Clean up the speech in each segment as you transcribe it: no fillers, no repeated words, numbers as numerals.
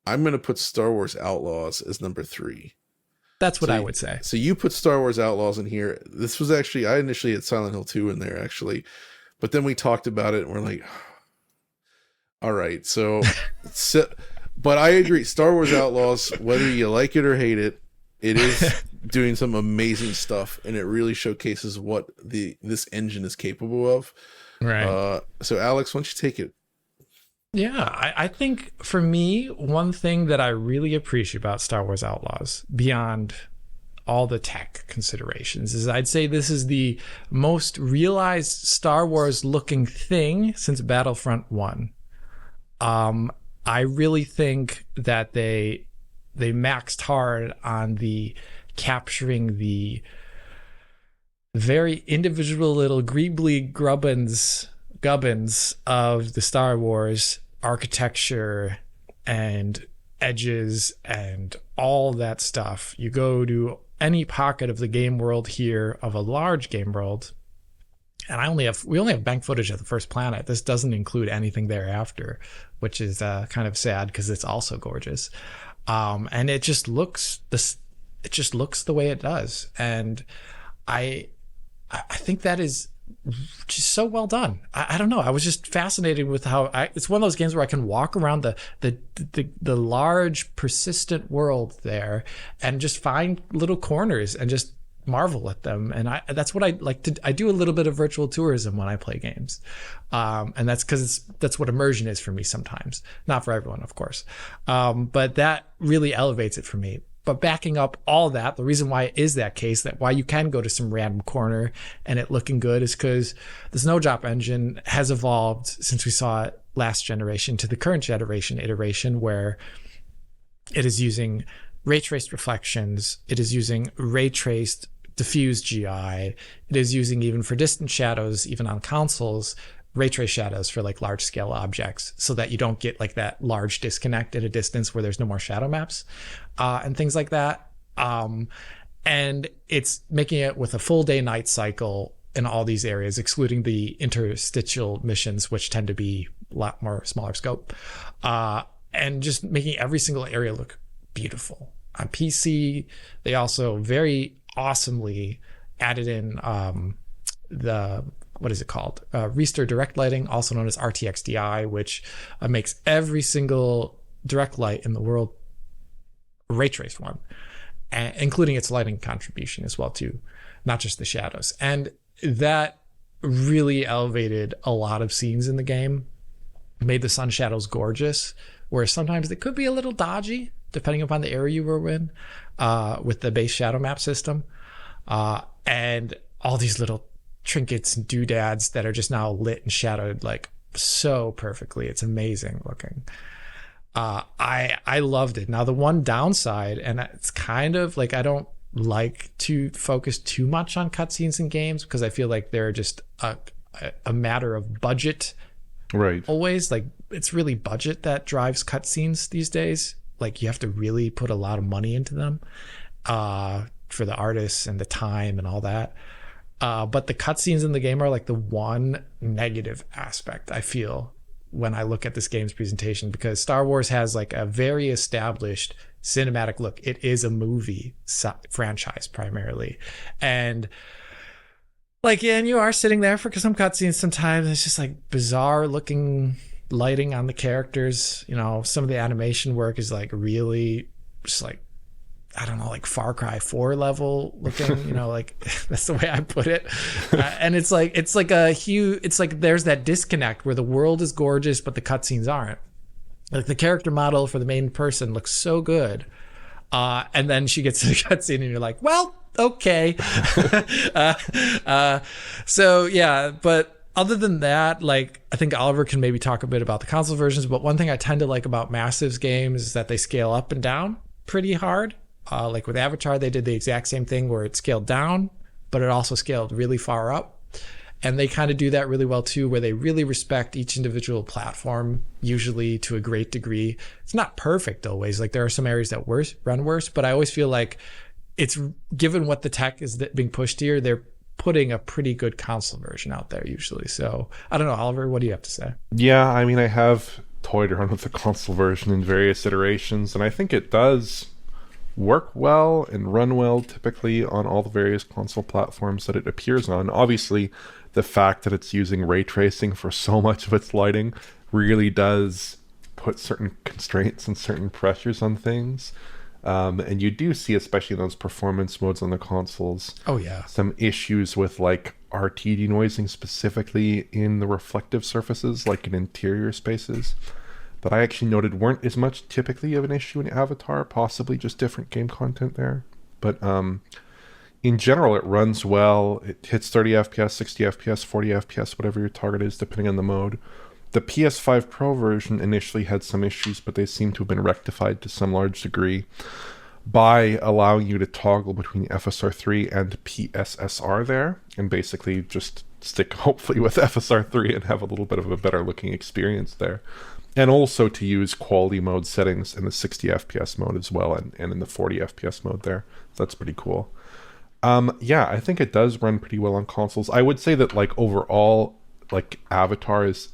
I'm going to put Star Wars Outlaws as number 3. That's what I would say. So you put Star Wars Outlaws in here. This was actually, I initially had Silent Hill 2 in there, actually. But then we talked about it, and we're like, all right. So but I agree. Star Wars Outlaws, whether you like it or hate it, it is doing some amazing stuff, and it really showcases what this engine is capable of. Right. So Alex, why don't you take it? Yeah, I think for me, one thing that I really appreciate about Star Wars Outlaws, beyond all the tech considerations, is I'd say this is the most realized Star Wars looking thing since Battlefront 1. I really think that they maxed hard on the capturing the very individual little greebly gubbins of the Star Wars architecture and edges and all that stuff. You go to any pocket of the game world here, of a large game world, and we only have bank footage of the first planet. This doesn't include anything thereafter, which is kind of sad because it's also gorgeous. And it just looks the way it does, and I think that is just so well done. I don't know. I was just fascinated with how it's one of those games where I can walk around the large, persistent world there and just find little corners and just marvel at them. And that's what I like to. I do a little bit of virtual tourism when I play games, and that's because that's what immersion is for me sometimes. Not for everyone, of course, but that really elevates it for me. But backing up all that, the reason why it is that case, that why you can go to some random corner and it looking good, is because the Snowdrop engine has evolved since we saw it last generation to the current generation iteration, where it is using ray traced reflections, it is using ray traced diffuse GI, it is using, even for distant shadows, even on consoles, ray trace shadows for like large scale objects, so that you don't get like that large disconnect at a distance where there's no more shadow maps and things like that. And it's making it with a full day night cycle in all these areas, excluding the interstitial missions, which tend to be a lot more smaller scope, and just making every single area look beautiful. On PC, they also very awesomely added in what is it called? Restir Direct Lighting, also known as RTX-DI, which makes every single direct light in the world a ray traced one, including its lighting contribution as well too, not just the shadows. And that really elevated a lot of scenes in the game, made the sun shadows gorgeous, where sometimes they could be a little dodgy depending upon the area you were in, with the base shadow map system, and all these little trinkets and doodads that are just now lit and shadowed like so perfectly. It's amazing looking. I loved it. Now the one downside, and it's kind of like, I don't like to focus too much on cutscenes in games because I feel like they're just a matter of budget. Right. Always, like, it's really budget that drives cutscenes these days. Like, you have to really put a lot of money into them for the artists and the time and all that. But the cutscenes in the game are like the one negative aspect I feel when I look at this game's presentation, because Star Wars has like a very established cinematic look. It is a movie franchise primarily. And like, yeah, and you are sitting there for some cutscenes sometimes. It's just like bizarre looking lighting on the characters. You know, some of the animation work is like really just like, I don't know, like Far Cry 4 level looking, you know, like that's the way I put it. And it's like a huge, it's like there's that disconnect where the world is gorgeous, but the cutscenes aren't. Like the character model for the main person looks so good. And then she gets to the cutscene and you're like, well, okay. So yeah, but other than that, like, I think Oliver can maybe talk a bit about the console versions, but one thing I tend to like about Massive's games is that they scale up and down pretty hard. Like with Avatar, they did the exact same thing where it scaled down, but it also scaled really far up. And they kind of do that really well too, where they really respect each individual platform, usually to a great degree. It's not perfect always. Like there are some areas that run worse, but I always feel like it's, given what the tech is being pushed here, they're putting a pretty good console version out there usually. So I don't know, Oliver, what do you have to say? Yeah, I mean, I have toyed around with the console version in various iterations, and I think it does work well and run well typically on all the various console platforms that it appears on. Obviously, the fact that it's using ray tracing for so much of its lighting really does put certain constraints and certain pressures on things. And you do see, especially in those performance modes on the consoles, Oh yeah. some issues with like RT denoising specifically in the reflective surfaces, like in interior spaces, that I actually noted weren't as much typically of an issue in Avatar, possibly just different game content there. But in general, it runs well. It hits 30 FPS, 60 FPS, 40 FPS, whatever your target is, depending on the mode. The PS5 Pro version initially had some issues, but they seem to have been rectified to some large degree by allowing you to toggle between FSR3 and PSSR there, and basically just stick hopefully with FSR3 and have a little bit of a better looking experience there. And also to use quality mode settings in the 60 FPS mode as well, and in the 40 FPS mode there. So that's pretty cool. Yeah, I think it does run pretty well on consoles. I would say that like overall, like Avatar is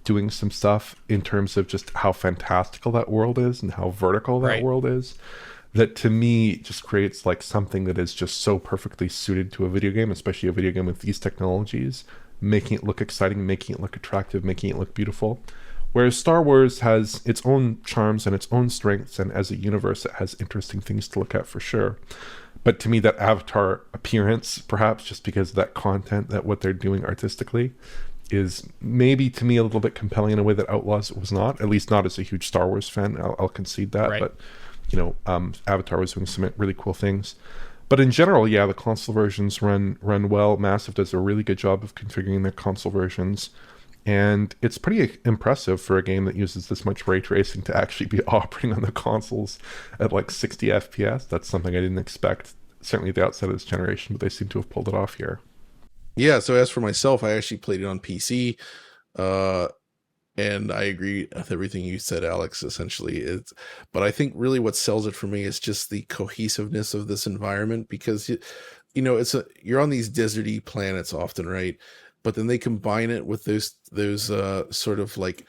doing some stuff in terms of just how fantastical that world is and how vertical that Right. world is, that to me just creates like something that is just so perfectly suited to a video game, especially a video game with these technologies, making it look exciting, making it look attractive, making it look beautiful. Whereas Star Wars has its own charms and its own strengths, and as a universe it has interesting things to look at for sure. But to me, that Avatar appearance, perhaps just because of that content, that what they're doing artistically, is maybe to me a little bit compelling in a way that Outlaws was not, at least not as a huge Star Wars fan. I'll concede that. Right. But, you know, Avatar was doing some really cool things. But in general, yeah, the console versions run well. Massive does a really good job of configuring their console versions. And it's pretty impressive for a game that uses this much ray tracing to actually be operating on the consoles at like 60 FPS. That's something I didn't expect, certainly at the outset of this generation, but they seem to have pulled it off here. Yeah, so as for myself, I actually played it on PC, and I agree with everything you said, Alex. Essentially, but I think really what sells it for me is just the cohesiveness of this environment, because you know you're on these deserty planets often, right? But then they combine it with those sort of like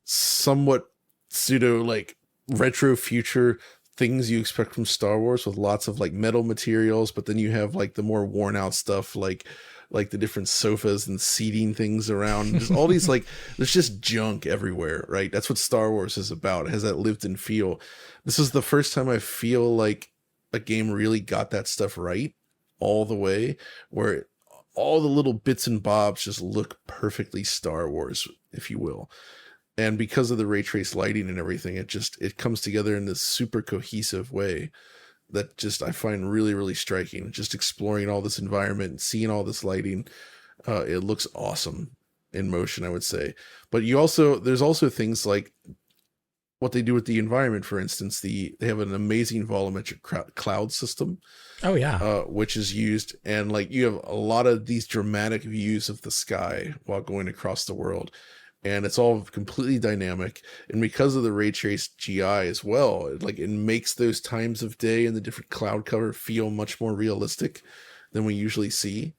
somewhat pseudo like retro future things you expect from Star Wars, with lots of like metal materials, but then you have like the more worn out stuff like the different sofas and seating things around. There's all these like there's just junk everywhere, right? That's what Star Wars is about. It has that lived in feel. This is the first time I feel like a game really got that stuff right all the way, where all the little bits and bobs just look perfectly Star Wars, if you will. And because of the ray trace lighting and everything, it comes together in this super cohesive way that just I find really, really striking. Just exploring all this environment and seeing all this lighting, it looks awesome in motion, I would say. But there's also things like what they do with the environment. For instance, they have an amazing volumetric cloud system, Oh yeah. which is used, and like you have a lot of these dramatic views of the sky while going across the world. And it's all completely dynamic, and because of the ray trace GI as well, it makes those times of day and the different cloud cover feel much more realistic than we usually see,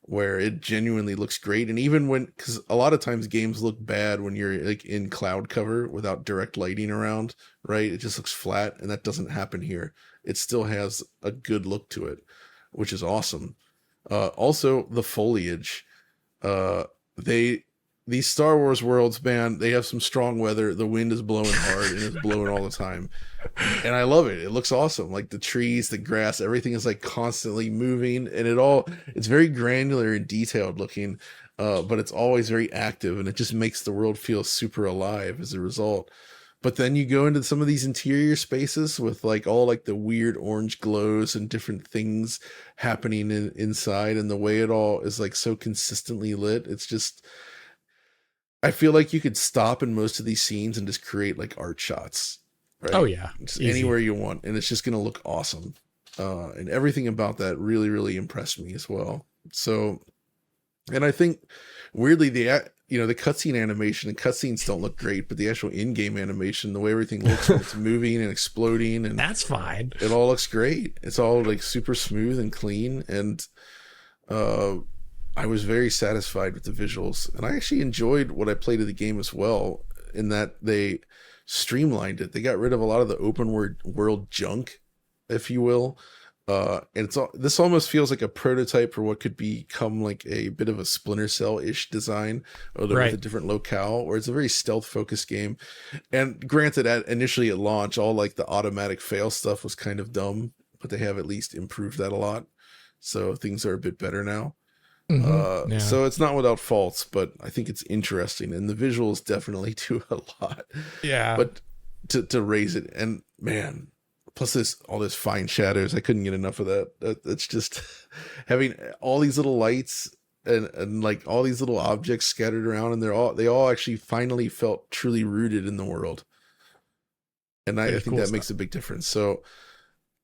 where it genuinely looks great. And even because a lot of times games look bad when you're like in cloud cover without direct lighting around, right? It just looks flat, and that doesn't happen here. It still has a good look to it, which is awesome. Also, the foliage. They These Star Wars worlds, man, they have some strong weather. The wind is blowing hard and it's blowing all the time. And I love it. It looks awesome. Like the trees, the grass, everything is like constantly moving, and it's very granular and detailed looking, but it's always very active, and it just makes the world feel super alive as a result. But then you go into some of these interior spaces with like all like the weird orange glows and different things happening inside, and the way it all is like so consistently lit. It's just, I feel like you could stop in most of these scenes and just create like art shots, right? Oh yeah. Just Easy. anywhere you want, and it's just going to look awesome. And everything about that really, really impressed me as well. So, and I think weirdly, the cutscene animation and cutscenes don't look great, but the actual in-game animation, the way everything looks when it's moving and exploding, and That's fine. it all looks great. It's all like super smooth and clean, and I was very satisfied with the visuals, and I actually enjoyed what I played of the game as well. in that they streamlined it. They got rid of a lot of the open world junk, if you will. And this almost feels like a prototype for what could become like a bit of a Splinter Cell-ish design, although with a different locale, where it's a very stealth-focused game. And granted, initially at launch, all like the automatic fail stuff was kind of dumb, but they have at least improved that a lot. So things are a bit better now. So it's not without faults, but I think it's interesting, and the visuals definitely do a lot. Yeah. But to raise it, and man, plus all this fine shadows, I couldn't get enough of that. It's just having all these little lights and like all these little objects scattered around, and they all actually finally felt truly rooted in the world. And I think that makes a big difference. So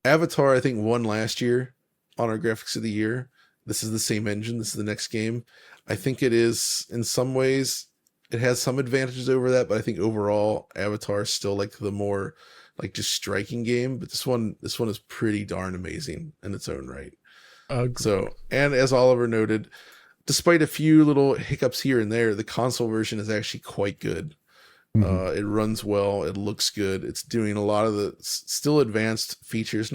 Avatar, I think, won last year on our graphics of the year. This is the same engine. This is the next game. I think it is, in some ways, it has some advantages over that, but I think overall Avatar is still like the more like just striking game. But this one is pretty darn amazing in its own right. So, and as Oliver noted, despite a few little hiccups here and there, the console version is actually quite good. It runs well. It looks good. It's doing a lot of the still advanced features.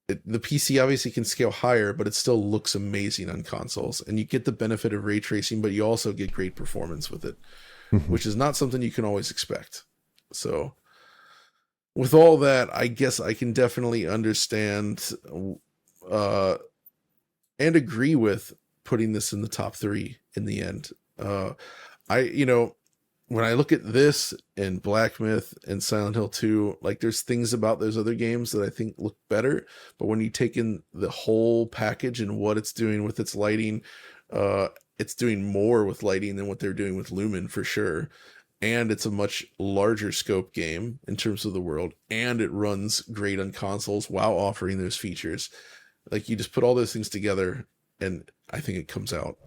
The PC obviously can scale higher, but it still looks amazing on consoles. And you get the benefit of ray tracing, but you also get great performance with it, which is not something you can always expect. So with all that, I guess I can definitely understand and agree with putting this in the top 3 in the end. When I look at this and Black Myth and Silent Hill 2, like there's things about those other games that I think look better. But when you take in the whole package and what it's doing with its lighting, it's doing more with lighting than what they're doing with Lumen for sure. And it's a much larger scope game in terms of the world. And it runs great on consoles while offering those features. Like you just put all those things together, and I think it comes out